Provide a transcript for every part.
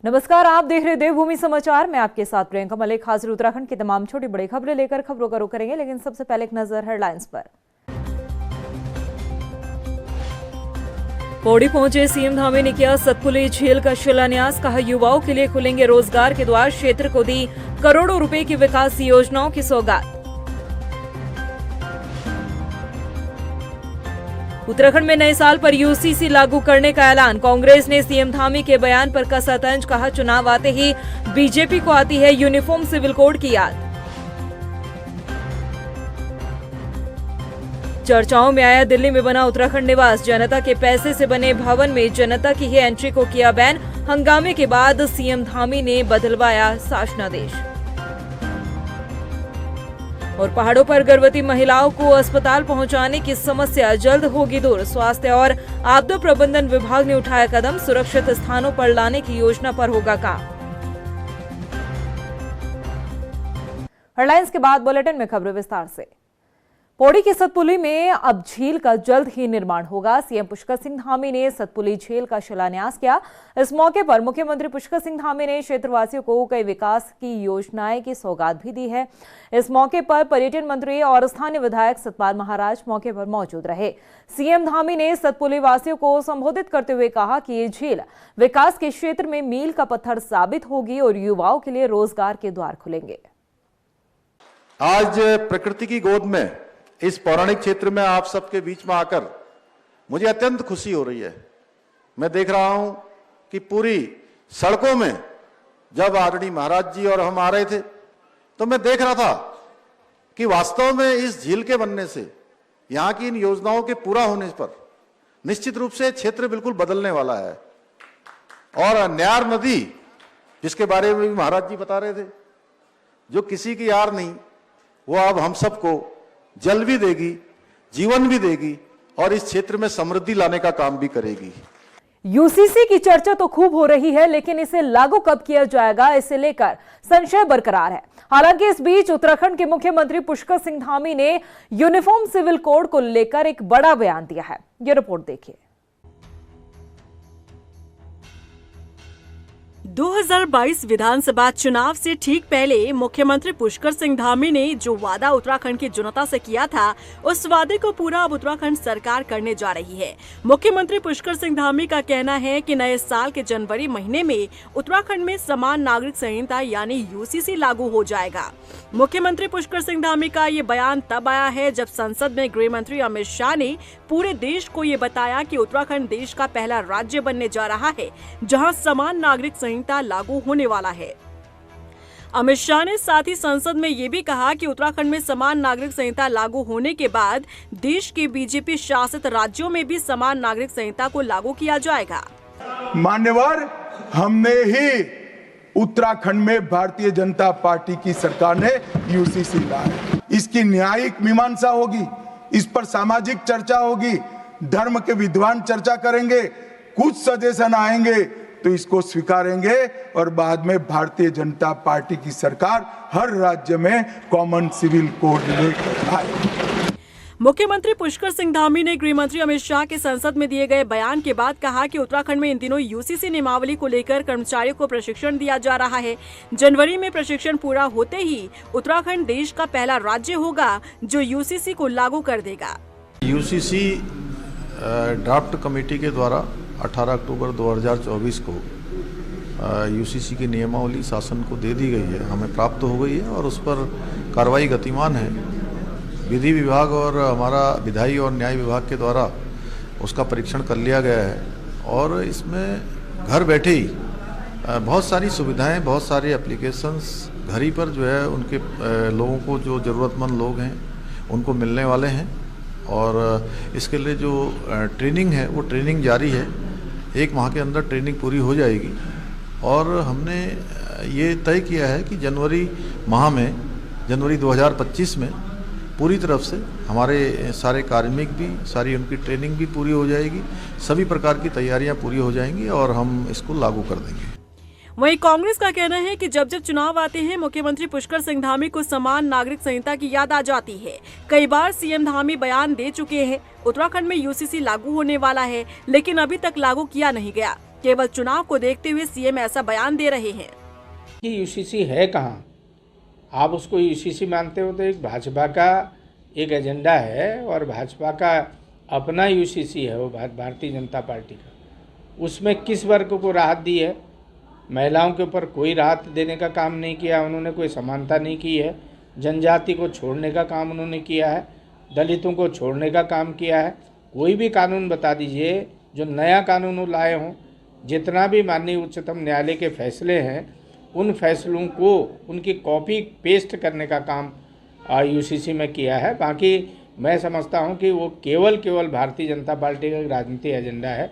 नमस्कार, आप देख रहे देवभूमि समाचार। मैं आपके साथ प्रियंका मलिक हाजिर उत्तराखंड की तमाम छोटी बड़ी खबरें लेकर खबरों का रुख करेंगे, लेकिन सबसे पहले एक नजर हेडलाइंस पर। पौड़ी पहुंचे सीएम धामी ने किया सतपुली झील का शिलान्यास। कहा, युवाओं के लिए खुलेंगे रोजगार के द्वार। क्षेत्र को दी करोड़ों रुपए की विकास योजनाओं की सौगात। उत्तराखंड में नए साल पर यूसीसी लागू करने का ऐलान। कांग्रेस ने सीएम धामी के बयान पर कसा तंज। कहा, चुनाव आते ही बीजेपी को आती है यूनिफॉर्म सिविल कोड की याद। चर्चाओं में आया दिल्ली में बना उत्तराखंड निवास। जनता के पैसे से बने भवन में जनता की ही एंट्री को किया बैन। हंगामे के बाद सीएम धामी ने बदलवाया शासनादेश। और पहाड़ों पर गर्भवती महिलाओं को अस्पताल पहुंचाने की समस्या जल्द होगी दूर। स्वास्थ्य और आपदा प्रबंधन विभाग ने उठाया कदम। सुरक्षित स्थानों पर लाने की योजना पर होगा काम। हेडलाइंस के बाद बुलेटिन में खबरें विस्तार से। पौड़ी की सतपुली में अब झील का जल्द ही निर्माण होगा। सीएम पुष्कर सिंह धामी ने सतपुली झील का शिलान्यास किया। इस मौके पर मुख्यमंत्री पुष्कर सिंह धामी ने क्षेत्रवासियों को कई विकास की योजनाएं की सौगात भी दी है। इस मौके पर पर्यटन मंत्री और स्थानीय विधायक सतपाल महाराज मौके पर मौजूद रहे। सीएम धामी ने सतपुली वासियों को संबोधित करते हुए कहा कि ये झील विकास के क्षेत्र में मील का पत्थर साबित होगी और युवाओं के लिए रोजगार के द्वार खुलेंगे। आज प्रकृति की गोद में इस पौराणिक क्षेत्र में आप सबके बीच में आकर मुझे अत्यंत खुशी हो रही है। मैं देख रहा हूं कि पूरी सड़कों में जब आदरणीय महाराज जी और हम आ रहे थे तो मैं देख रहा था कि वास्तव में इस झील के बनने से, यहां की इन योजनाओं के पूरा होने पर निश्चित रूप से क्षेत्र बिल्कुल बदलने वाला है। और न्यार नदी जिसके बारे में भी महाराज जी बता रहे थे, जो किसी की यार नहीं, वो अब हम सबको जल भी देगी, जीवन भी देगी और इस क्षेत्र में समृद्धि लाने का काम भी करेगी। यूसीसी की चर्चा तो खूब हो रही है, लेकिन इसे लागू कब किया जाएगा, इसे लेकर संशय बरकरार है। हालांकि इस बीच उत्तराखंड के मुख्यमंत्री पुष्कर सिंह धामी ने यूनिफॉर्म सिविल कोड को लेकर एक बड़ा बयान दिया है। ये रिपोर्ट देखिए। 2022 विधानसभा चुनाव से ठीक पहले मुख्यमंत्री पुष्कर सिंह धामी ने जो वादा उत्तराखंड की जनता से किया था, उस वादे को पूरा अब उत्तराखंड सरकार करने जा रही है। मुख्यमंत्री पुष्कर सिंह धामी का कहना है कि नए साल के जनवरी महीने में उत्तराखंड में समान नागरिक संहिता यानी यूसीसी लागू हो जाएगा। मुख्यमंत्री पुष्कर सिंह धामी का ये बयान तब आया है जब संसद में गृह मंत्री अमित शाह ने पूरे देश को ये बताया कि उत्तराखंड देश का पहला राज्य बनने जा रहा है जहां समान नागरिक संहिता लागू होने वाला है। अमित शाह ने साथ ही संसद में ये भी कहा कि उत्तराखंड में समान नागरिक संहिता लागू होने के बाद देश के बीजेपी शासित राज्यों में भी समान नागरिक संहिता को लागू किया जाएगा। मान्यवर, हमने ही उत्तराखंड में भारतीय जनता पार्टी की सरकार ने यूसीसी लाया। इसकी न्यायिक मीमांसा होगी, इस पर सामाजिक चर्चा होगी, धर्म के विद्वान चर्चा करेंगे, कुछ सजेशन आएंगे तो इसको स्वीकारेंगे और बाद में भारतीय जनता पार्टी की सरकार हर राज्य में कॉमन सिविल कोड लेकर आएगी। मुख्यमंत्री पुष्कर सिंह धामी ने गृह मंत्री अमित शाह के संसद में दिए गए बयान के बाद कहा कि उत्तराखंड में इन दिनों यूसीसी नियमावली को लेकर कर्मचारियों को प्रशिक्षण दिया जा रहा है। जनवरी में प्रशिक्षण पूरा होते ही उत्तराखंड देश का पहला राज्य होगा जो यूसीसी को लागू कर देगा। यूसीसी ड्राफ्ट कमेटी के द्वारा 18 अक्टूबर 2024 को यूसीसी की नियमावली शासन को दे दी गई है, हमें प्राप्त हो गई है और उस पर कार्रवाई गतिमान है। विधि विभाग और हमारा विधायी और न्याय विभाग के द्वारा उसका परीक्षण कर लिया गया है और इसमें घर बैठे ही बहुत सारी सुविधाएं, बहुत सारे एप्लीकेशंस घर ही पर जो है उनके लोगों को, जो ज़रूरतमंद लोग हैं उनको मिलने वाले हैं। और इसके लिए जो ट्रेनिंग है वो ट्रेनिंग जारी है। 1 माह के अंदर ट्रेनिंग पूरी हो जाएगी और हमने ये तय किया है कि जनवरी माह में, जनवरी 2025 में पूरी तरफ से हमारे सारे कार्मिक भी, सारी उनकी ट्रेनिंग भी पूरी हो जाएगी, सभी प्रकार की तैयारियां पूरी हो जाएंगी और हम इसको लागू कर देंगे। वहीं कांग्रेस का कहना है कि जब जब चुनाव आते हैं मुख्यमंत्री पुष्कर सिंह धामी को समान नागरिक संहिता की याद आ जाती है। कई बार सीएम धामी बयान दे चुके हैं उत्तराखंड में यूसीसी लागू होने वाला है, लेकिन अभी तक लागू किया नहीं गया। केवल चुनाव को देखते हुए सीएम ऐसा बयान दे रहे हैं कि यूसीसी है कहाँ। आप उसको यूसीसी मानते हो तो एक भाजपा का एक एजेंडा है और भाजपा का अपना यूसीसी है, वो भारतीय जनता पार्टी का। उसमें किस वर्ग को राहत दी है? महिलाओं के ऊपर कोई राहत देने का काम नहीं किया उन्होंने, कोई समानता नहीं की है। जनजाति को छोड़ने का काम उन्होंने किया है, दलितों को छोड़ने का काम किया है। कोई भी कानून बता दीजिए जो नया कानून वो लाए हों। जितना भी माननीय उच्चतम न्यायालय के फैसले हैं उन फैसलों को उनकी कॉपी पेस्ट करने का काम यूसीसी में किया है। बाकी मैं समझता हूं कि वो केवल भारतीय जनता पार्टी का राजनीतिक एजेंडा है।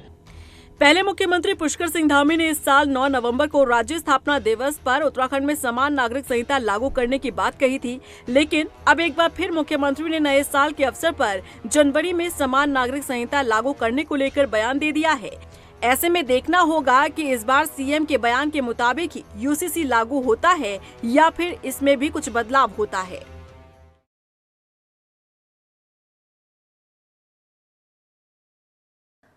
पहले मुख्यमंत्री पुष्कर सिंह धामी ने इस साल 9 नवंबर को राज्य स्थापना दिवस पर उत्तराखंड में समान नागरिक संहिता लागू करने की बात कही थी, लेकिन अब एक बार फिर मुख्यमंत्री ने नए साल के अवसर पर जनवरी में समान नागरिक संहिता लागू करने को लेकर बयान दे दिया है। ऐसे में देखना होगा कि इस बार सीएम के बयान के मुताबिक ही यूसीसी लागू होता है या फिर इसमें भी कुछ बदलाव होता है।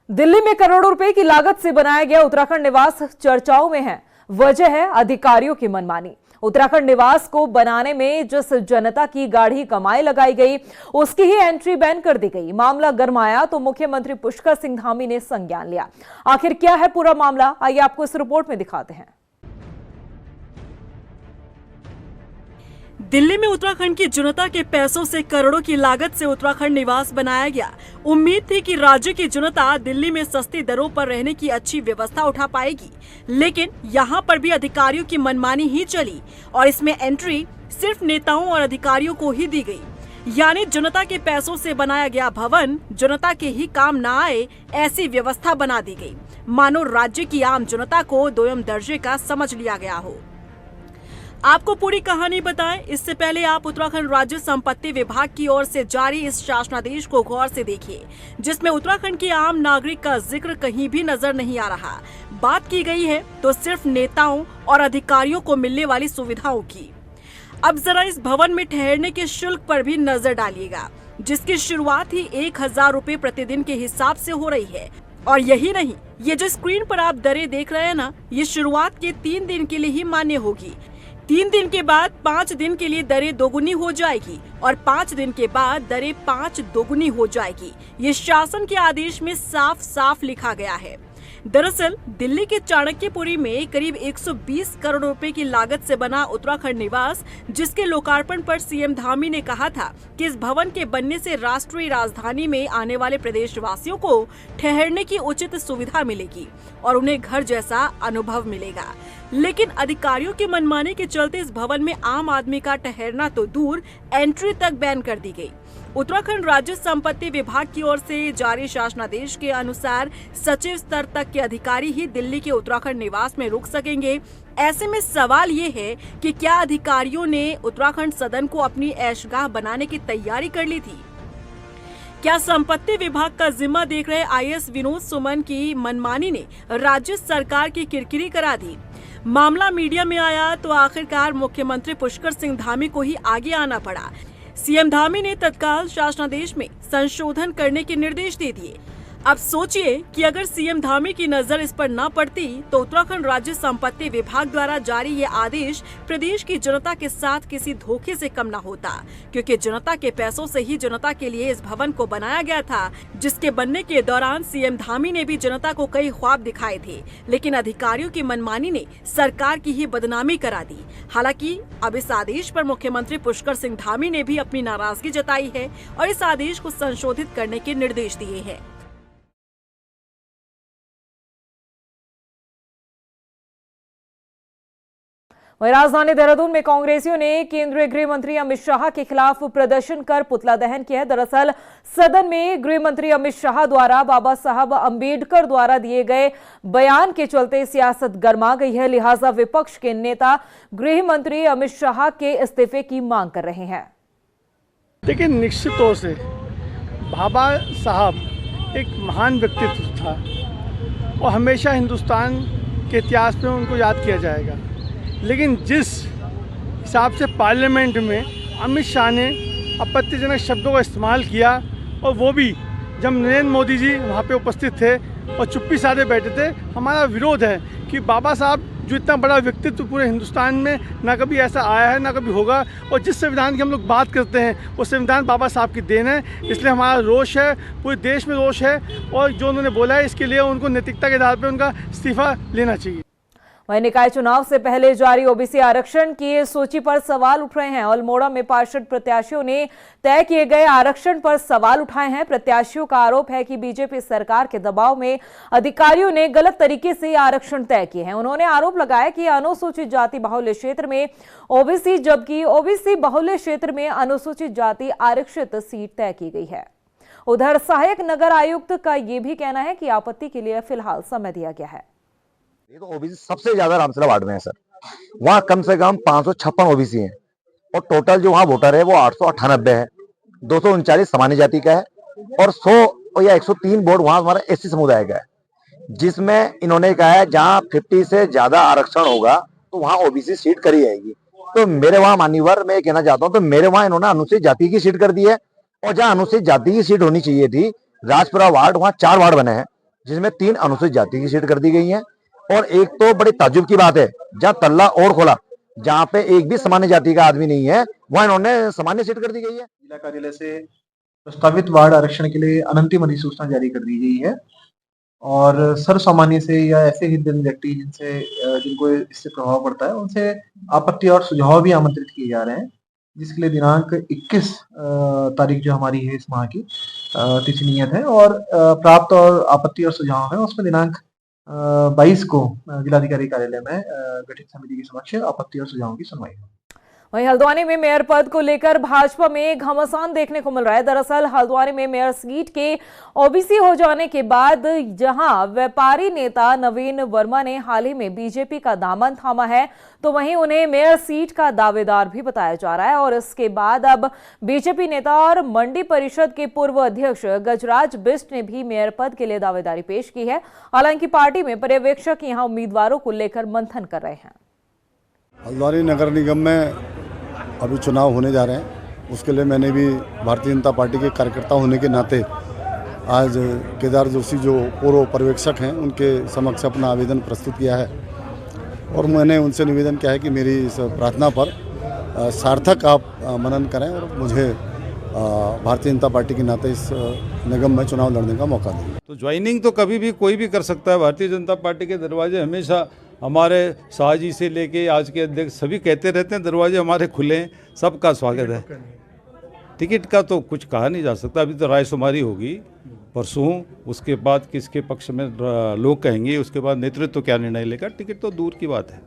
दिल्ली में करोड़ों रुपए की लागत से बनाया गया उत्तराखंड निवास चर्चाओं में है। वजह है अधिकारियों की मनमानी। उत्तराखंड निवास को बनाने में जिस जनता की गाढ़ी कमाई लगाई गई उसकी ही एंट्री बैन कर दी गई। मामला गरमाया तो मुख्यमंत्री पुष्कर सिंह धामी ने संज्ञान लिया। आखिर क्या है पूरा मामला, आइए आपको इस रिपोर्ट में दिखाते हैं। दिल्ली में उत्तराखंड की जनता के पैसों से करोड़ों की लागत से उत्तराखंड निवास बनाया गया। उम्मीद थी कि राज्य की जनता दिल्ली में सस्ती दरों पर रहने की अच्छी व्यवस्था उठा पाएगी, लेकिन यहाँ पर भी अधिकारियों की मनमानी ही चली और इसमें एंट्री सिर्फ नेताओं और अधिकारियों को ही दी गई। यानी जनता के पैसों से बनाया गया भवन जनता के ही काम न आए, ऐसी व्यवस्था बना दी गई, मानो राज्य की आम जनता को दोयम दर्जे का समझ लिया गया हो। आपको पूरी कहानी बताएं इससे पहले आप उत्तराखंड राज्य संपत्ति विभाग की ओर से जारी इस शासनादेश को गौर से देखिए, जिसमें उत्तराखंड के आम नागरिक का जिक्र कहीं भी नजर नहीं आ रहा। बात की गई है तो सिर्फ नेताओं और अधिकारियों को मिलने वाली सुविधाओं की। अब जरा इस भवन में ठहरने के शुल्क पर भी नजर डालिएगा, जिसकी शुरुआत ही 1000 रुपए प्रतिदिन के हिसाब से हो रही है। और यही नहीं, ये जो स्क्रीन पर आप दरें देख रहे हैं ना, ये शुरुआत के 3 दिन के लिए ही मान्य होगी। 3 दिन के बाद 5 दिन के लिए दरें दोगुनी हो जाएगी और 5 दिन के बाद दरें 5 दोगुनी हो जाएगी। ये शासन के आदेश में साफ साफ लिखा गया है। दरअसल दिल्ली के चाणक्यपुरी में करीब 120 करोड़ रुपए की लागत से बना उत्तराखंड निवास, जिसके लोकार्पण पर सीएम धामी ने कहा था कि इस भवन के बनने से राष्ट्रीय राजधानी में आने वाले प्रदेशवासियों को ठहरने की उचित सुविधा मिलेगी और उन्हें घर जैसा अनुभव मिलेगा। लेकिन अधिकारियों की मनमानी के चलते इस भवन में आम आदमी का ठहरना तो दूर, एंट्री तक बैन कर दी गई। उत्तराखंड राज्य संपत्ति विभाग की ओर से जारी शासनादेश के अनुसार सचिव स्तर तक के अधिकारी ही दिल्ली के उत्तराखंड निवास में रुक सकेंगे। ऐसे में सवाल ये है कि क्या अधिकारियों ने उत्तराखंड सदन को अपनी ऐशगाह बनाने की तैयारी कर ली थी? क्या संपत्ति विभाग का जिम्मा देख रहे आईएएस विनोद सुमन की मनमानी ने राज्य सरकार की किरकिरी करा दी? मामला मीडिया में आया तो आखिरकार मुख्यमंत्री पुष्कर सिंह धामी को ही आगे आना पड़ा। सीएम धामी ने तत्काल शासनादेश में संशोधन करने के निर्देश दे दिए। अब सोचिए कि अगर सीएम धामी की नजर इस पर न पड़ती तो उत्तराखंड राज्य संपत्ति विभाग द्वारा जारी ये आदेश प्रदेश की जनता के साथ किसी धोखे से कम न होता, क्योंकि जनता के पैसों से ही जनता के लिए इस भवन को बनाया गया था, जिसके बनने के दौरान सीएम धामी ने भी जनता को कई ख्वाब दिखाए थे, लेकिन अधिकारियों की मनमानी ने सरकार की ही बदनामी करा दी। हालांकि अब इस आदेश पर मुख्यमंत्री पुष्कर सिंह धामी ने भी अपनी नाराजगी जताई है और इस आदेश को संशोधित करने के निर्देश दिए हैं। वहीं राजधानी देहरादून में कांग्रेसियों ने केंद्रीय गृह मंत्री अमित शाह के खिलाफ प्रदर्शन कर पुतला दहन किया है। दरअसल सदन में गृह मंत्री अमित शाह द्वारा बाबा साहब अंबेडकर द्वारा दिए गए बयान के चलते सियासत गर्मा गई है। लिहाजा विपक्ष के नेता गृह मंत्री अमित शाह के इस्तीफे की मांग कर रहे हैं। देखिए, निश्चित तौर से बाबा साहब एक महान व्यक्तित्व था और हमेशा हिंदुस्तान के इतिहास में उनको याद किया जाएगा। लेकिन जिस हिसाब से पार्लियामेंट में अमित शाह ने आपत्तिजनक शब्दों का इस्तेमाल किया, और वो भी जब नरेंद्र मोदी जी वहाँ पे उपस्थित थे और चुप्पी साधे बैठे थे। हमारा विरोध है कि बाबा साहब जो इतना बड़ा व्यक्तित्व पूरे हिंदुस्तान में ना कभी ऐसा आया है ना कभी होगा, और जिस संविधान की हम लोग बात करते हैं वो संविधान बाबा साहब की देन है। इसलिए हमारा रोष है, पूरे देश में रोष है, और जो उन्होंने बोला है इसके लिए उनको नैतिकता के आधार पर उनका इस्तीफा लेना चाहिए। वहीं निकाय चुनाव से पहले जारी ओबीसी आरक्षण की सूची पर सवाल उठ रहे हैं। अल्मोड़ा में पार्षद प्रत्याशियों ने तय किए गए आरक्षण पर सवाल उठाए हैं। प्रत्याशियों का आरोप है कि बीजेपी सरकार के दबाव में अधिकारियों ने गलत तरीके से आरक्षण तय किए हैं। उन्होंने आरोप लगाया कि अनुसूचित जाति बाहुल्य क्षेत्र में ओबीसी, जबकि ओबीसी बाहुल्य क्षेत्र में अनुसूचित जाति आरक्षित सीट तय की गई है। उधर सहायक नगर आयुक्त का यह भी कहना है कि आपत्ति के लिए फिलहाल समय दिया गया है। ये तो ओबीसी सबसे ज्यादा रामसला वार्ड में है सर। वहाँ कम से कम 556 ओबीसी हैं और टोटल जो वहाँ वोटर है वो 898 है। 239 सामान्य जाति का है और 100 या 103 वोट वहाँ हमारा एससी समुदाय का है, जिसमें इन्होंने कहा है जहाँ 50 से ज्यादा आरक्षण होगा तो वहाँ ओबीसी सीट करी जाएगी। तो मेरे वहाँ मान्यवर मैं कहना चाहता हूँ, तो मेरे वहाँ इन्होंने अनुसूचित जाति की सीट कर दी है, और जहाँ अनुसूचित जाति की सीट होनी चाहिए थी राजपुरा वार्ड, वहाँ 4 वार्ड बने हैं जिसमें 3 अनुसूचित जाति की सीट कर दी गई है। और एक तो बड़ी ताज्जुब की बात है, जहां तल्ला और खोला, जहां पे एक भी सामान्य जाति का आदमी नहीं है, वहां इन्होंने सामान्य सीट कर दी गई है। जिला कार्यालय से प्रस्तावित वार्ड आरक्षण के लिए अनंतिम अधिसूचना जारी कर दी गई है और सर्व सामान्य से या ऐसे ही व्यक्ति जिनको इससे प्रभाव पड़ता है उनसे आपत्ति और सुझाव भी आमंत्रित किए जा रहे हैं, जिसके लिए दिनांक 21 तारीख जो हमारी है इस माह की तिथि नियत है, और प्राप्त और आपत्ति और सुझाव है उसमें दिनांक 22 को जिलाधिकारी कार्यालय में गठित समिति के समक्ष आपत्ति और सुझावों की सुनवाई। वहीं हल्द्वानी में मेयर पद को लेकर भाजपा में घमासान देखने को मिल रहा है। दरअसल हल्द्वानी में मेयर सीट के ओबीसी हो जाने के बाद जहां व्यापारी नेता नवीन वर्मा ने हाल ही में बीजेपी का दामन थामा है, तो वहीं उन्हें मेयर सीट का दावेदार भी बताया जा रहा है। और इसके बाद अब बीजेपी नेता और मंडी परिषद के पूर्व अध्यक्ष गजराज बिष्ट ने भी मेयर पद के लिए दावेदारी पेश की है। हालांकि पार्टी में पर्यवेक्षक यहां उम्मीदवारों को लेकर मंथन कर रहे हैं। हल्द्वानी नगर निगम में अभी चुनाव होने जा रहे हैं, उसके लिए मैंने भी भारतीय जनता पार्टी के कार्यकर्ता होने के नाते आज केदार जोशी जो पूर्व पर्यवेक्षक हैं उनके समक्ष अपना आवेदन प्रस्तुत किया है, और मैंने उनसे निवेदन किया है कि मेरी इस प्रार्थना पर सार्थक आप मनन करें और मुझे भारतीय जनता पार्टी के नाते इस निगम में चुनाव लड़ने का मौका दें। तो ज्वाइनिंग तो कभी भी कोई भी कर सकता है। भारतीय जनता पार्टी के दरवाजे हमेशा हमारे शाह जी से लेके आज के अध्यक्ष सभी कहते रहते हैं दरवाजे हमारे खुले हैं, सबका स्वागत है। टिकट का तो कुछ कहा नहीं जा सकता, अभी तो रायशुमारी होगी परसों, उसके बाद किसके पक्ष में लोग कहेंगे, उसके बाद नेतृत्व क्या निर्णय लेगा, टिकट तो दूर की बात है।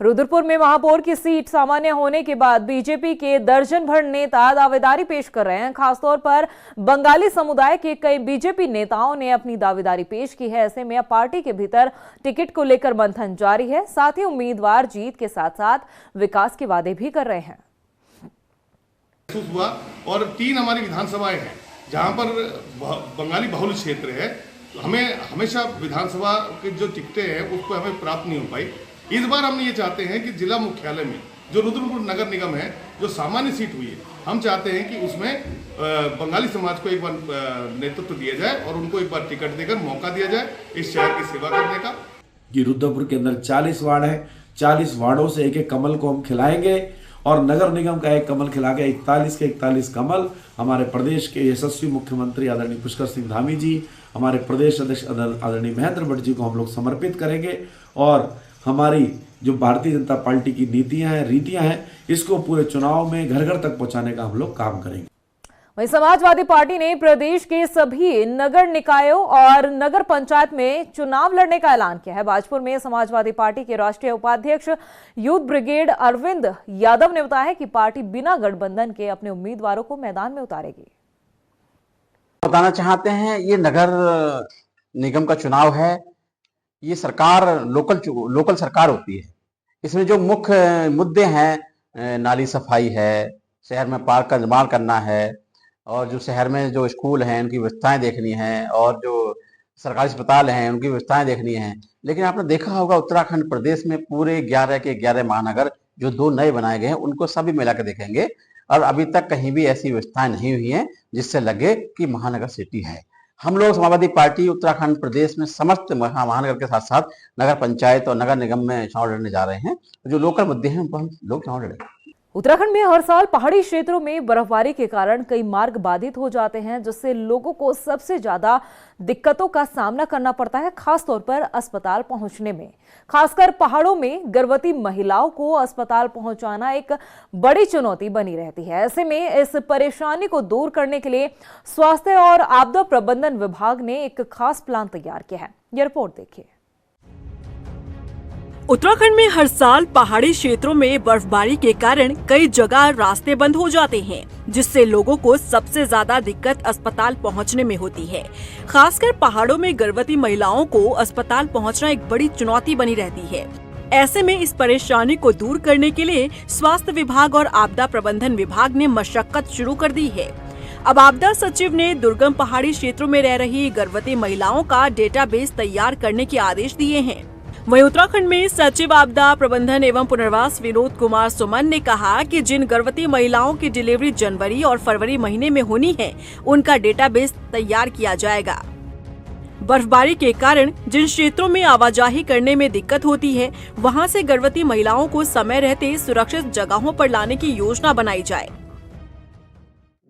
रुद्रपुर में महापौर की सीट सामान्य होने के बाद बीजेपी के दर्जन भर नेता दावेदारी पेश कर रहे हैं। खासतौर पर बंगाली समुदाय के कई बीजेपी नेताओं ने अपनी दावेदारी पेश की है। ऐसे में अब पार्टी के भीतर टिकट को लेकर मंथन जारी है। साथ ही उम्मीदवार जीत के साथ साथ विकास के वादे भी कर रहे हैं। हुआ और 3 हमारी विधानसभाएं हैं जहां पर बंगाली बहुल क्षेत्र है, हमें हमेशा विधानसभा की जो टिकटें हैं उसको हमें प्राप्त नहीं हो पाई। इस बार हम ये चाहते हैं कि जिला मुख्यालय में जो रुद्रपुर नगर निगम है, जो सामान्य सीट हुई है, हम चाहते हैं कि उसमें बंगाली समाज को एक बार नेतृत्व दिया जाए और उनको एक बार टिकट देकर मौका दिया जाए इस शहर की सेवा करने का। कि रुद्रपुर के अंदर 40 वार्ड है, 40 वार्डों से एक एक कमल को हम खिलाएंगे और नगर निगम का एक कमल खिला के 41 के 41 कमल हमारे प्रदेश के यशस्वी मुख्यमंत्री आदरणीय पुष्कर सिंह धामी जी, हमारे प्रदेश अध्यक्ष आदरणीय महेंद्र भट्ट जी को हम लोग समर्पित करेंगे। और हमारी जो भारतीय जनता पार्टी की नीतियां हैं, रीतियां हैं, इसको पूरे चुनाव में घर घर तक पहुंचाने का हम लोग काम करेंगे। वहीं समाजवादी पार्टी ने प्रदेश के सभी नगर निकायों और नगर पंचायत में चुनाव लड़ने का ऐलान किया है। भाजपुर में समाजवादी पार्टी के राष्ट्रीय उपाध्यक्ष यूथ ब्रिगेड अरविंद यादव ने बताया कि पार्टी बिना गठबंधन के अपने उम्मीदवारों को मैदान में उतारेगी। बताना चाहते हैं, ये नगर निगम का चुनाव है, ये सरकार लोकल सरकार होती है। इसमें जो मुख्य मुद्दे हैं, नाली सफाई है, शहर में पार्क का निर्माण करना है, और जो शहर में जो स्कूल हैं उनकी व्यवस्थाएं देखनी है, और जो सरकारी अस्पताल हैं उनकी व्यवस्थाएं देखनी है। लेकिन आपने देखा होगा उत्तराखंड प्रदेश में पूरे 11 के 11 महानगर जो 2 नए बनाए गए हैं उनको सभी मिला कर देखेंगे, और अभी तक कहीं भी ऐसी व्यवस्थाएं नहीं हुई हैं जिससे लगे कि महानगर सिटी है। हम लोग समाजवादी पार्टी उत्तराखंड प्रदेश में समस्त महानगर के साथ साथ नगर पंचायत और नगर निगम में चुनाव लड़ने जा रहे हैं। जो लोकल मुद्दे हैं उन पर हम लोग चुनाव लड़ेंगे। उत्तराखंड में हर साल पहाड़ी क्षेत्रों में बर्फबारी के कारण कई मार्ग बाधित हो जाते हैं, जिससे लोगों को सबसे ज्यादा दिक्कतों का सामना करना पड़ता है, खासतौर पर अस्पताल पहुंचने में। खासकर पहाड़ों में गर्भवती महिलाओं को अस्पताल पहुंचाना एक बड़ी चुनौती बनी रहती है। ऐसे में इस परेशानी को दूर करने के लिए स्वास्थ्य और आपदा प्रबंधन विभाग ने एक खास प्लान तैयार किया है। यह रिपोर्ट देखिए। उत्तराखंड में हर साल पहाड़ी क्षेत्रों में बर्फबारी के कारण कई जगह रास्ते बंद हो जाते हैं, जिससे लोगों को सबसे ज्यादा दिक्कत अस्पताल पहुंचने में होती है। खासकर पहाड़ों में गर्भवती महिलाओं को अस्पताल पहुंचना एक बड़ी चुनौती बनी रहती है। ऐसे में इस परेशानी को दूर करने के लिए स्वास्थ्य विभाग और आपदा प्रबंधन विभाग ने मशक्कत शुरू कर दी है। अब आपदा सचिव ने दुर्गम पहाड़ी क्षेत्रों में रह रही गर्भवती महिलाओं का डेटाबेस तैयार करने के आदेश दिए हैं। वहीं उत्तराखंड में सचिव आपदा प्रबंधन एवं पुनर्वास विनोद कुमार सुमन ने कहा कि जिन गर्भवती महिलाओं की डिलीवरी जनवरी और फरवरी महीने में होनी है, उनका डेटाबेस तैयार किया जाएगा। बर्फबारी के कारण जिन क्षेत्रों में आवाजाही करने में दिक्कत होती है, वहां से गर्भवती महिलाओं को समय रहते सुरक्षित जगहों पर लाने की योजना बनाई जाए।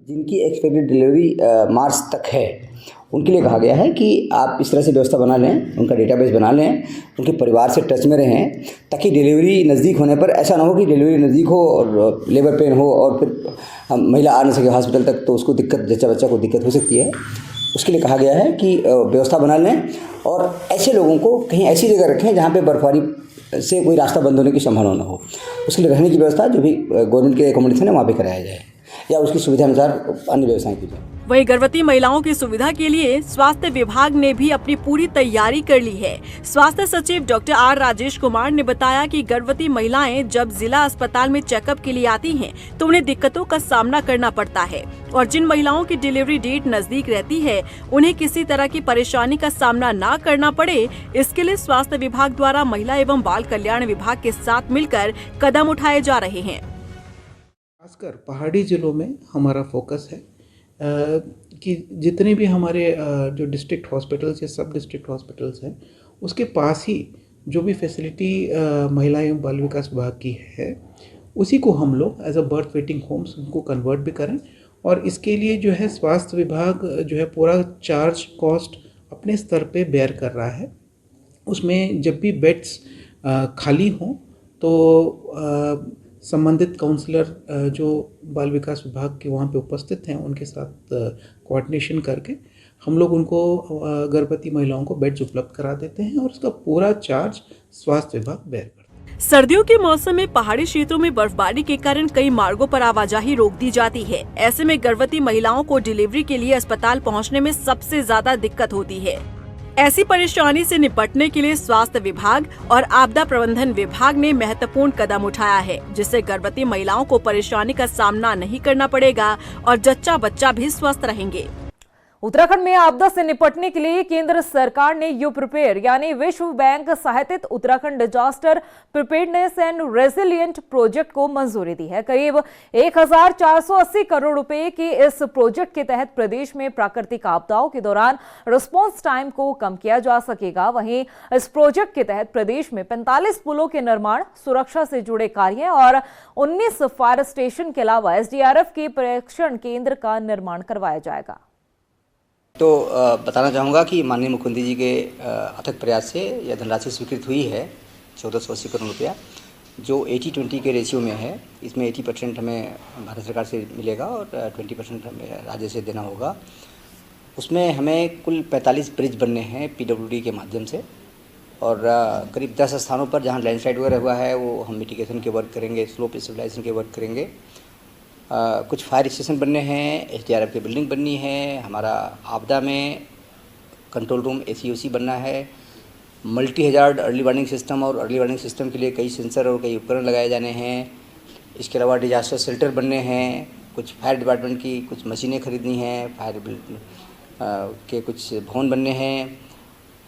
जिनकी एक्सपेक्टेड डिलीवरी मार्च तक है, उनके लिए कहा गया है कि आप इस तरह से व्यवस्था बना लें, उनका डेटाबेस बना लें, उनके परिवार से टच में रहें, ताकि डिलीवरी नज़दीक होने पर ऐसा ना हो कि डिलीवरी नज़दीक हो और लेबर पेन हो और फिर महिला आ न सके हॉस्पिटल तक, तो उसको दिक्कत, जच्चा बच्चा को दिक्कत हो सकती है। उसके लिए कहा गया है कि व्यवस्था बना लें और ऐसे लोगों को कहीं ऐसी जगह रखें जहाँ पे बर्फबारी से कोई रास्ता बंद होने की संभावना न हो। उसके लिए रहने की व्यवस्था जो भी गवर्नमेंट के एकोमोडेशन है वहाँ पे कराया जाए या उसकी सुविधा अनुसार अन्य व्यवस्थाएं की जाए। वहीं गर्भवती महिलाओं की सुविधा के लिए स्वास्थ्य विभाग ने भी अपनी पूरी तैयारी कर ली है। स्वास्थ्य सचिव डॉक्टर आर राजेश कुमार ने बताया कि गर्भवती महिलाएं जब जिला अस्पताल में चेकअप के लिए आती हैं, तो उन्हें दिक्कतों का सामना करना पड़ता है और जिन महिलाओं की डिलीवरी डेट नजदीक रहती है, उन्हें किसी तरह की परेशानी का सामना न करना पड़े, इसके लिए स्वास्थ्य विभाग द्वारा महिला एवं बाल कल्याण विभाग के साथ मिलकर कदम उठाए जा रहे हैं। खासकर पहाड़ी जिलों में हमारा फोकस है कि जितने भी हमारे जो डिस्ट्रिक्ट हॉस्पिटल्स या सब डिस्ट्रिक्ट हॉस्पिटल्स हैं, उसके पास ही जो भी फैसिलिटी महिला एवं बाल विकास विभाग की है, उसी को हम लोग as a birth waiting homes उनको कन्वर्ट भी करें। और इसके लिए जो है स्वास्थ्य विभाग जो है पूरा चार्ज कॉस्ट अपने स्तर पे बेयर कर रहा है। उसमें जब भी बेड्स खाली हों तो संबंधित काउंसलर जो बाल विकास विभाग के वहाँ पे उपस्थित हैं, उनके साथ कोऑर्डिनेशन करके हम लोग उनको गर्भवती महिलाओं को बेड्स उपलब्ध करा देते हैं और उसका पूरा चार्ज स्वास्थ्य विभाग बेयर करता है। सर्दियों के मौसम में पहाड़ी क्षेत्रों में बर्फबारी के कारण कई मार्गों पर आवाजाही रोक दी जाती है। ऐसे में गर्भवती महिलाओं को डिलीवरी के लिए अस्पताल पहुँचने में सबसे ज्यादा दिक्कत होती है। ऐसी परेशानी से निपटने के लिए स्वास्थ्य विभाग और आपदा प्रबंधन विभाग ने महत्वपूर्ण कदम उठाया है, जिससे गर्भवती महिलाओं को परेशानी का सामना नहीं करना पड़ेगा और जच्चा बच्चा भी स्वस्थ रहेंगे। उत्तराखंड में आपदा से निपटने के लिए केंद्र सरकार ने यू प्रिपेयर यानी विश्व बैंक सहायतित Uttarakhand disaster preparedness and resilient project को मंजूरी दी है। करीब 1480 करोड़ रुपए के इस प्रोजेक्ट के तहत प्रदेश में प्राकृतिक आपदाओं के दौरान रिस्पांस टाइम को कम किया जा सकेगा। वहीं इस प्रोजेक्ट के तहत प्रदेश में 45 पुलों के निर्माण, सुरक्षा से जुड़े कार्य और 19 फायर स्टेशन के अलावा एसडीआरएफ के परीक्षण केंद्र का निर्माण करवाया जाएगा। तो बताना चाहूँगा कि माननीय मुख्यमंत्री जी के अथक प्रयास से यह धनराशि स्वीकृत हुई है 1480 करोड़ रुपया, जो 80-20 के रेशियो में है। इसमें 80% हमें भारत सरकार से मिलेगा और 20% हमें राज्य से देना होगा। उसमें हमें कुल 45 ब्रिज बनने हैं पीडब्ल्यूडी के माध्यम से और करीब 10 स्थानों पर जहाँ लैंडस्लाइड वगैरह हुआ है वो हम मिटिगेशन के वर्क करेंगे, स्लोप स्टेबलाइजेशन के वर्क करेंगे। कुछ फायर स्टेशन बनने हैं, एसडीआरएफ की बिल्डिंग बननी है, हमारा आपदा में कंट्रोल रूम एसीओसी बनना है, multi hazard early warning system और अर्ली वार्निंग सिस्टम के लिए कई सेंसर और कई उपकरण लगाए जाने हैं। इसके अलावा डिजास्टर शेल्टर बनने हैं, कुछ फायर डिपार्टमेंट की कुछ मशीनें खरीदनी हैं, फायर के कुछ भवन बनने हैं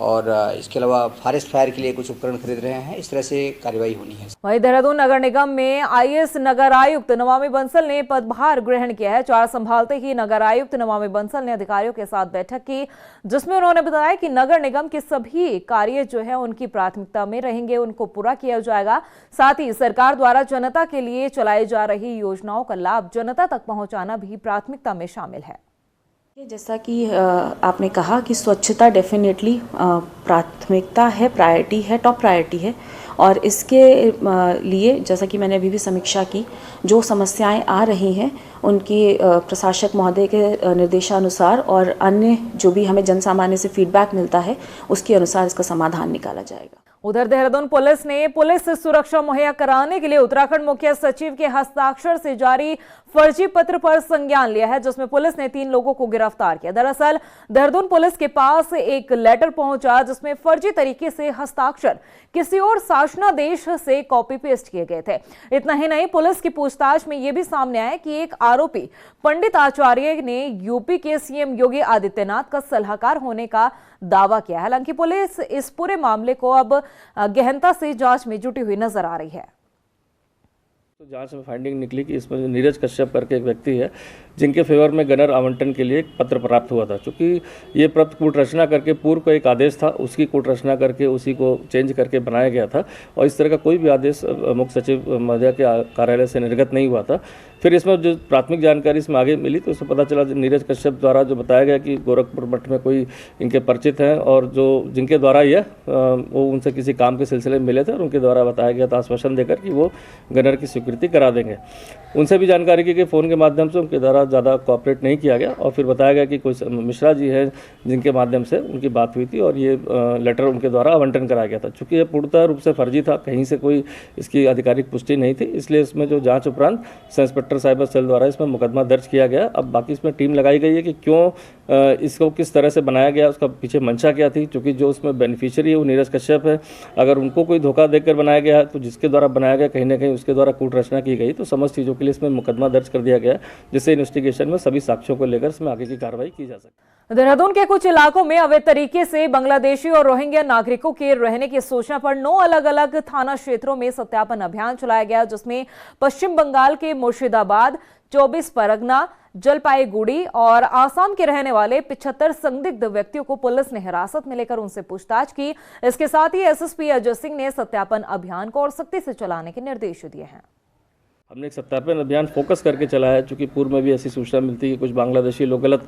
और इसके अलावा फॉरेस्ट फायर के लिए कुछ उपकरण खरीद रहे हैं। इस तरह से कार्रवाई होनी है। वहीं देहरादून नगर निगम में आईएएस नगर आयुक्त नमामि बंसल ने पदभार ग्रहण किया है। चार्ज संभालते ही नगर आयुक्त नमामि बंसल ने अधिकारियों के साथ बैठक की, जिसमें उन्होंने बताया कि नगर निगम के सभी कार्य जो है उनकी प्राथमिकता में रहेंगे, उनको पूरा किया जाएगा। साथ ही सरकार द्वारा जनता के लिए चलाई जा रही योजनाओं का लाभ जनता तक पहुंचाना भी प्राथमिकता में शामिल है। जैसा कि आपने कहा कि स्वच्छता डेफिनेटली प्राथमिकता है, प्रायोरिटी है, टॉप प्रायोरिटी है। और इसके लिए जैसा कि मैंने अभी भी समीक्षा की, जो समस्याएं आ रही हैं उनकी प्रशासक महोदय के निर्देशानुसार और अन्य जो भी हमें जन सामान्य से फीडबैक मिलता है उसके अनुसार इसका समाधान निकाला जाएगा। उधर देहरादून पुलिस ने पुलिस सुरक्षा मुहैया कराने के लिए उत्तराखंड मुख्य सचिव के हस्ताक्षर से जारी फर्जी पत्र पर संज्ञान लिया है, जिसमें पुलिस ने 3 लोगों को गिरफ्तार किया। दरअसल देहरादून पुलिस के पास एक लेटर पहुंचा जिसमें फर्जी तरीके से हस्ताक्षर किसी और शासनादेश से कॉपी पेस्ट किए गए थे। इतना ही नहीं, पुलिस की पूछताछ में यह भी सामने आया कि एक आरोपी पंडित आचार्य ने यूपी के सीएम योगी आदित्यनाथ का सलाहकार होने का दावा किया है। हालांकि पुलिस इस पूरे मामले को अब गहनता से जांच में जुटी हुई नजर आ रही है। तो जांच में फाइंडिंग निकली कि इसमें नीरज कश्यप करके एक व्यक्ति है जिनके फेवर में गनर आवंटन के लिए एक पत्र प्राप्त हुआ था। चूँकि ये पत्र कूट रचना करके पूर्व का एक आदेश था, उसकी कूट रचना करके उसी को चेंज करके बनाया गया था और इस तरह का कोई भी आदेश मुख्य सचिव महोदय के कार्यालय से निर्गत नहीं हुआ था। फिर इसमें जो प्राथमिक जानकारी इसमें आगे मिली तो उसमें पता चला नीरज कश्यप द्वारा जो बताया गया कि गोरखपुर मठ में कोई इनके परिचित हैं और जो जिनके द्वारा यह वो उनसे किसी काम के सिलसिले में मिले थे और उनके द्वारा बताया गया था आश्वासन देकर कि वो गनर की स्वीकृति करा देंगे। उनसे भी जानकारी की कि फ़ोन के माध्यम से उनके द्वारा ज़्यादा कोऑपरेट नहीं किया गया और फिर बताया गया कि कोई मिश्रा जी हैं जिनके माध्यम से उनकी बात हुई थी और ये लेटर उनके द्वारा आवंटन कराया गया था। चूँकि ये पूर्णतः रूप से फर्जी था, कहीं से कोई इसकी आधिकारिक पुष्टि नहीं थी, इसलिए इसमें जो जांच उपरांत सब इंस्पेक्टर साइबर सेल द्वारा इसमें मुकदमा दर्ज किया गया। अब बाकी इसमें टीम लगाई गई है कि क्यों इसको किस तरह से बनाया गया, उसका पीछे मंशा क्या थी। चूँकि जो उसमें बेनिफिशियरी है वो नीरज कश्यप है, अगर उनको कोई धोखा देकर बनाया गया है तो जिसके द्वारा बनाया गया कहीं ना कहीं उसके द्वारा कूट रचना की गई, तो समस्त चीज़ों के लिए इसमें मुकदमा दर्ज कर दिया गया, जिससे इन्वेस्टिगेशन में सभी साक्ष्यों को लेकर इसमें आगे की कार्रवाई की जा सके। देहरादून के कुछ इलाकों में अवैध तरीके से बांग्लादेशी और रोहिंग्या नागरिकों के रहने की सूचना पर 9 अलग अलग थाना क्षेत्रों में सत्यापन अभियान चलाया गया, जिसमें पश्चिम बंगाल के मुर्शिदाबाद, 24 परगना, जलपाईगुड़ी और आसाम के रहने वाले 75 संदिग्ध व्यक्तियों को पुलिस ने हिरासत में लेकर उनसे पूछताछ की। इसके साथ ही एसएसपी अजय सिंह ने सत्यापन अभियान को और सख्ती से चलाने के निर्देश दिए हैं। हमने एक सत्यापन अभियान फोकस करके चलाया है, चूँकि पूर्व में भी ऐसी सूचना मिलती है कि कुछ बांग्लादेशी लोग गलत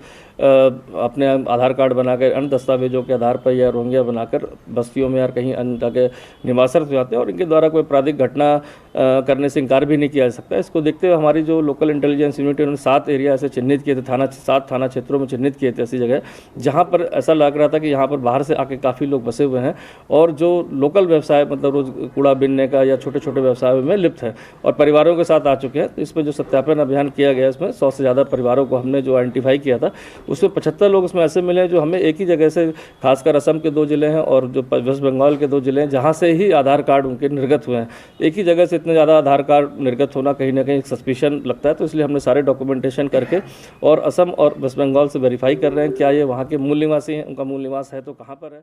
अपने आधार कार्ड बनाकर अन्य दस्तावेजों के आधार पर या रोहिंग्या बनाकर बस्तियों में या कहीं अन्य जगह निवासरत हो जाते हैं और इनके द्वारा कोई आपराधिक घटना करने से इनकार भी नहीं किया जा सकता। इसको देखते हुए हमारी जो लोकल इंटेलिजेंस यूनिट है उन्होंने 7 एरिया ऐसे चिन्हित किए थे, 7 थाना क्षेत्रों में चिन्हित किए थे ऐसी जगह जहाँ पर ऐसा लग रहा था कि यहाँ पर बाहर से आके काफ़ी लोग बसे हुए हैं और जो लोकल व्यवसाय मतलब रोज कूड़ा बीनने का या छोटे छोटे व्यवसायों में लिप्त है और परिवारों के साथ आ चुके हैं। तो इसमें जो सत्यापन अभियान किया गया इसमें 100 से ज़्यादा परिवारों को हमने जो आइडेंटिफाई किया था उसमें 75 लोग उसमें ऐसे मिले जो हमें एक ही जगह से, खासकर असम के 2 जिले हैं और जो वेस्ट बंगाल के 2 जिले हैं जहाँ से ही आधार कार्ड उनके निर्गत हुए हैं। एक ही जगह से इतने ज़्यादा आधार कार्ड निर्गत होना कहीं ना कहीं सस्पिशन लगता है, तो इसलिए हमने सारे डॉक्यूमेंटेशन करके और असम और वेस्ट बंगाल से वेरीफाई कर रहे हैं क्या ये वहाँ के मूल निवासी हैं, उनका मूल निवास है तो कहाँ पर है।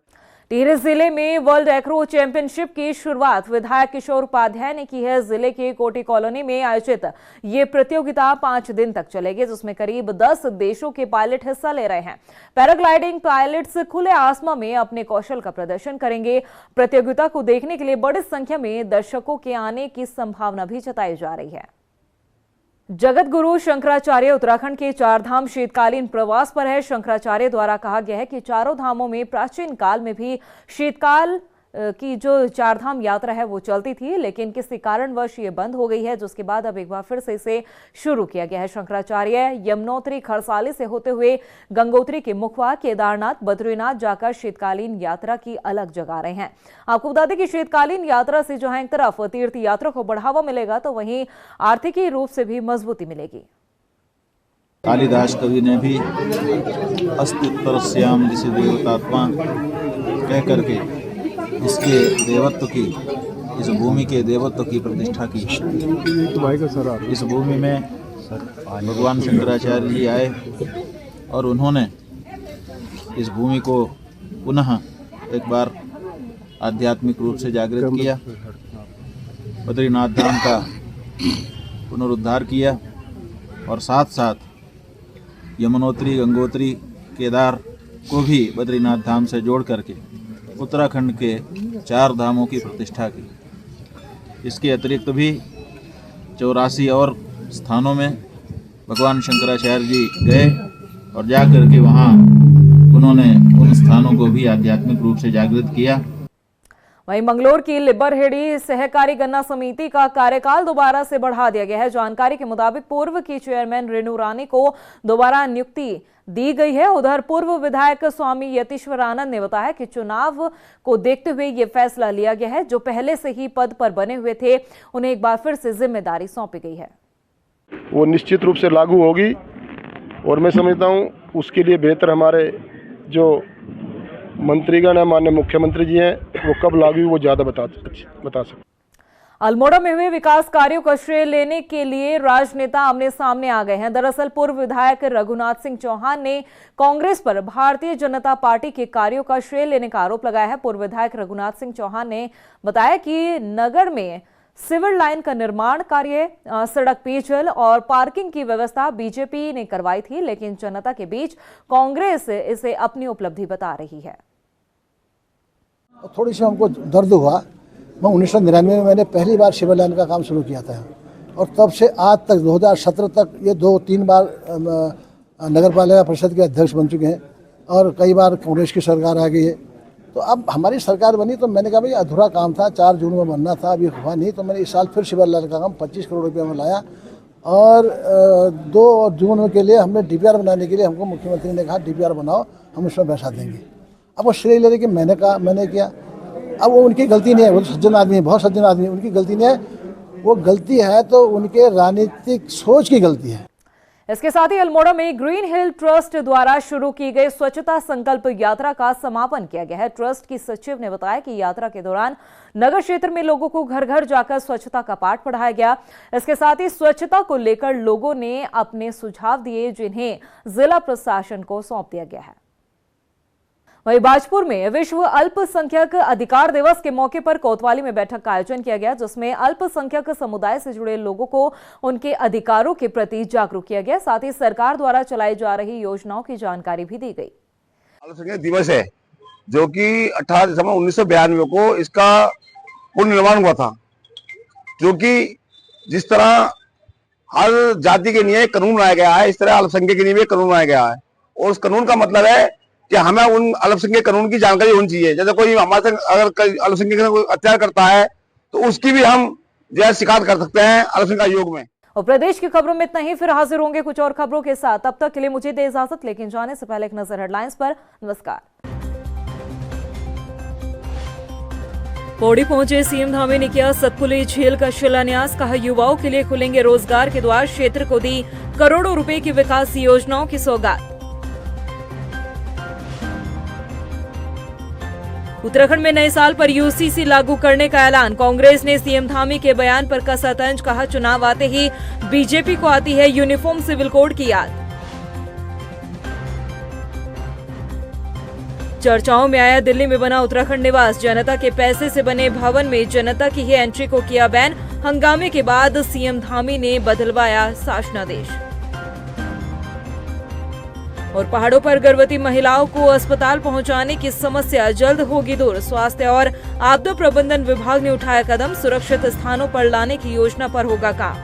टिहरी जिले में वर्ल्ड एक्रो चैंपियनशिप की शुरुआत विधायक किशोर उपाध्याय ने की है। जिले के कोटी कॉलोनी में आयोजित ये प्रतियोगिता 5 दिन तक चलेगी, जिसमें करीब 10 देशों के पायलट हिस्सा ले रहे हैं। पैराग्लाइडिंग पायलट्स खुले आसमान में अपने कौशल का प्रदर्शन करेंगे। प्रतियोगिता को देखने के लिए बड़ी संख्या में दर्शकों के आने की संभावना भी जताई जा रही है। जगत गुरु शंकराचार्य उत्तराखंड के 4 धाम शीतकालीन प्रवास पर है। शंकराचार्य द्वारा कहा गया है कि चारों धामों में प्राचीन काल में भी शीतकाल की जो 4 धाम यात्रा है वो चलती थी, लेकिन किसी कारणवश ये बंद हो गई है, जिसके बाद अब एक बार फिर से इसे शुरू किया गया है। शंकराचार्य यमुनोत्री खरसाली से होते हुए गंगोत्री के मुखवा, केदारनाथ, बद्रीनाथ जाकर शीतकालीन यात्रा की अलग जगा रहे हैं। आपको बता दें कि शीतकालीन यात्रा से जहां एक तरफ तीर्थ यात्रा को बढ़ावा मिलेगा तो वहीं आर्थिकी रूप से भी मजबूती मिलेगी। कालिदास कवि ने भी अस्त्युत्तरस्याम जिसे देवतात्मा कह करके इसके देवत्व की, इस भूमि के देवत्व की प्रतिष्ठा की। इस भूमि में भगवान शंकराचार्य जी आए और उन्होंने इस भूमि को पुनः एक बार आध्यात्मिक रूप से जागृत किया, बद्रीनाथ धाम का पुनरुद्धार किया और साथ साथ यमुनोत्री, गंगोत्री, केदार को भी बद्रीनाथ धाम से जोड़ करके उत्तराखंड के 4 धामों की प्रतिष्ठा की। इसके अतिरिक्त भी 84 और स्थानों में भगवान शंकराचार्य जी गए और जा करके वहाँ उन्होंने उन स्थानों को भी आध्यात्मिक रूप से जागृत किया। वहीं मंगलोर की लिब्बरहेड़ी सहकारी गन्ना समिति का कार्यकाल दोबारा से बढ़ा दिया गया है। जानकारी के मुताबिक पूर्व की चेयरमैन रेणु रानी को दोबारा नियुक्ति दी गई है। उधर पूर्व विधायक स्वामी यतीश्वर आनंद ने बताया कि चुनाव को देखते हुए ये फैसला लिया गया है। जो पहले से ही पद पर बने हुए थे उन्हें एक बार फिर से जिम्मेदारी सौंपी गई है। वो निश्चित रूप से लागू होगी और मैं समझता हूँ उसके लिए बेहतर हमारे जो मंत्रीगण है, माननीय मुख्यमंत्री जी हैं, वो कब लागू वो ज्यादा बता सकते। अल्मोड़ा में हुए विकास कार्यों का श्रेय लेने के लिए राजनेता आमने सामने आ गए हैं। दरअसल पूर्व विधायक रघुनाथ सिंह चौहान ने कांग्रेस पर भारतीय जनता पार्टी के कार्यों का श्रेय लेने का आरोप लगाया है। पूर्व विधायक रघुनाथ सिंह चौहान ने बताया कि नगर में सिविल लाइन का निर्माण कार्य, सड़क, पेयजल और पार्किंग की व्यवस्था बीजेपी ने करवाई थी, लेकिन जनता के बीच कांग्रेस इसे अपनी उपलब्धि बता रही है। थोड़ी सी हमको दर्द हुआ। मैं 1999 में मैंने पहली बार सिविल लाइन का काम शुरू किया था और तब से आज तक 2017 तक ये 2-3 बार नगर पालिका परिषद के अध्यक्ष बन चुके हैं और कई बार कांग्रेस की सरकार आ गई है। तो अब हमारी सरकार बनी तो मैंने कहा भाई अधूरा काम था, 4 जून में बनना था, अभी हुआ नहीं, तो मैंने इस साल फिर सिविल लाइन का काम 25 करोड़ रुपये में लाया और 2 जून के लिए हमने DPR बनाने के लिए हमको मुख्यमंत्री ने कहा DPR बनाओ, हम उसमें पैसा देंगे। अब वो श्रेय ले रहे कि मैंने कहा, मैंने किया। अब वो उनकी गलती नहीं है, वो सज्जन आदमी है, बहुत सज्जन आदमी है, उनकी गलती नहीं है। वो गलती है तो उनके राजनीतिक सोच की गलती है। इसके साथ ही अल्मोड़ा में ग्रीन हिल ट्रस्ट द्वारा शुरू की गई स्वच्छता संकल्प यात्रा का समापन किया गया है। ट्रस्ट की सचिव ने बताया कि यात्रा के दौरान नगर क्षेत्र में लोगों को घर घर जाकर स्वच्छता का पाठ पढ़ाया गया। इसके साथ ही स्वच्छता को लेकर लोगों ने अपने सुझाव दिए, जिन्हें जिला प्रशासन को सौंप दिया गया है। वहीं बाजपुर में विश्व अल्पसंख्यक अधिकार दिवस के मौके पर कोतवाली में बैठक का आयोजन किया गया, जिसमें अल्पसंख्यक समुदाय से जुड़े लोगों को उनके अधिकारों के प्रति जागरूक किया गया। साथ ही सरकार द्वारा चलाई जा रही योजनाओं की जानकारी भी दी गई। अल्पसंख्यक दिवस है जो कि 18 दिसंबर 1992 को इसका पुनर्निर्माण हुआ था, क्योंकि जिस तरह हर जाति के लिए कानून बनाया गया है, इस तरह अल्पसंख्यक के लिए भी कानून बनाया गया है। और उस कानून का मतलब है कि हमें उन अल्पसंख्यक कानून की जानकारी होनी चाहिए। जैसे कोई हमारे अगर अल्पसंख्यक कोई अत्याचार करता है तो उसकी भी हम जो है शिकायत कर सकते हैं अल्पसंख्यक आयोग में। और प्रदेश की खबरों में इतना ही, फिर हाजिर होंगे कुछ और खबरों के साथ। तब तक के लिए मुझे दे इजाजत, लेकिन जाने से पहले एक नजर हेडलाइंस पर। नमस्कार। पौड़ी पहुंचे सीएम धामी ने किया सतपुली झील का शिलान्यास, कहा युवाओं के लिए खुलेंगे रोजगार के द्वार, क्षेत्र को दी करोड़ों रुपए की विकास योजनाओं की सौगात। उत्तराखंड में नए साल पर यूसीसी लागू करने का ऐलान, कांग्रेस ने सीएम धामी के बयान पर कसा तंज, कहा चुनाव आते ही बीजेपी को आती है यूनिफॉर्म सिविल कोड की याद। चर्चाओं में आया दिल्ली में बना उत्तराखंड निवास, जनता के पैसे से बने भवन में जनता की ही एंट्री को किया बैन, हंगामे के बाद सीएम धामी ने बदलवाया शासनादेश। और पहाड़ों पर गर्भवती महिलाओं को अस्पताल पहुंचाने की समस्या जल्द होगी दूर, स्वास्थ्य और आपदा प्रबंधन विभाग ने उठाया कदम, सुरक्षित स्थानों पर लाने की योजना पर होगा काम।